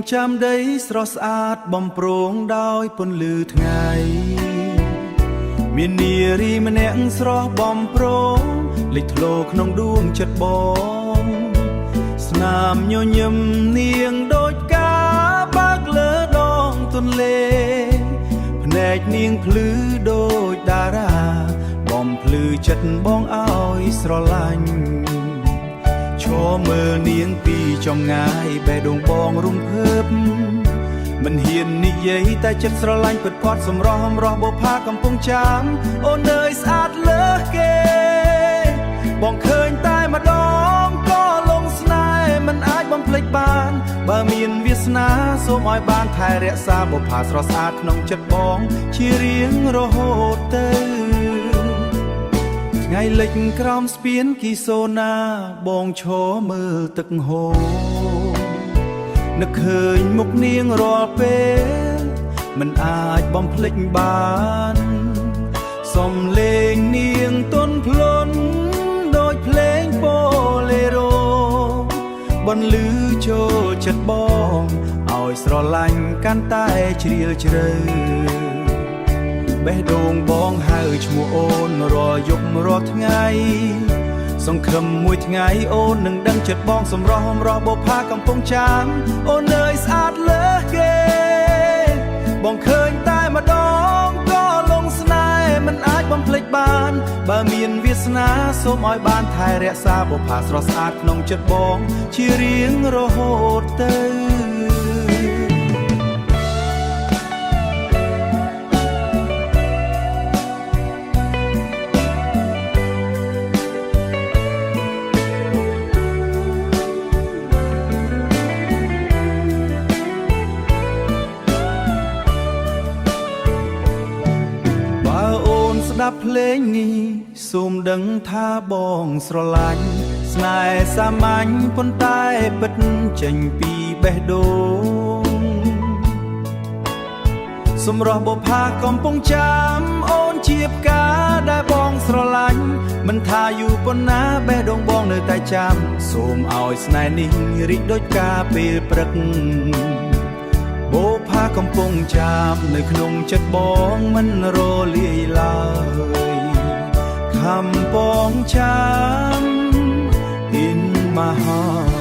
ចាំដីស្រស់ស្អាតបំប្រងដោយពន្លឺថ្ងៃមាននារីម្នាក់ស្រស់បំប្រងលេចធ្លោក្នុងដួងចិត្តបងស្នាមញញឹមនាងដូចការបើកលើដងទន្លេភ្នែកនាងភ្លឺដូចតារាបំភ្លឺចិត្តបងឲ្យស្រឡាញ់ឈរមើលនាងពីចម្ងាយបេះដូងបងរំភើបមិនហ៊ាននិយាយតែចិត្តស្រឡាញ់ពិតផាត់សម្រស់ហំរស់បុផាកំពុងចាំអូនអើយស្អាតលើសគេបងឃើញតែម្ដងក៏លងស្នេហ៍មិនអាចបំភ្លេចបានបើមានវាសនាសូមឲ្យបានថែរក្សាបុផាស្រស់ស្អាតក្នុងចិត្តបងជារៀងរហូតទៅថ្ងៃលិចក្រោមស្ពានគីសូណាបងឈរមើលទឹកហូរនឹកឃើញមុខនាងរាល់ពេលមិនអាចបំភ្លេចបានសំឡេងនាងទន់ភ្លន់ដូចភ្លេងបូឡេរ៉ូបន្លឺចូលចិត្តបងឲ្យស្រឡាញ់កាន់តែជ្រាលជ្រៅបេះដូងបងហៅឈ្មោះអូនរាល់យប់រាល់ថ្ងៃសង្ឃឹមមួយថ្ងៃអូននឹងដឹងចិត្តបងសម្រស់ហំរស់បុផាកំពុងចាំអូនអើយស្អាតលើសគេបងឃើញតែម្ដងក៏លងស្នេហ៍មិនអាចបំភ្លេចបានបើមានវាសនាសូមឲ្យបានថែរក្សាបុផាស្រស់ស្អាតក្នុងចិត្តបងជារៀងរហូតទៅស្ដាប់ភ្លេងនេះសូមដឹងថាបងស្រឡាញ់ស្នេហ៍សាមញ្ញប៉ុន្តែពិតចេញពីបេះដូងសម្រស់បុផាកំពុងចាំអូនជាផ្កាដែលបងស្រឡាញ់មិនថាយូរប៉ុណ្ណាបេះដូងបងនៅតែចាំសូមឲ្យស្នេហ៍នេះរីកដូចកាពេលព្រឹកបុផាកំពុងចាំនៅក្នុងចិត្តបងមិនរលាយឡើយខំបងចាំ in my heart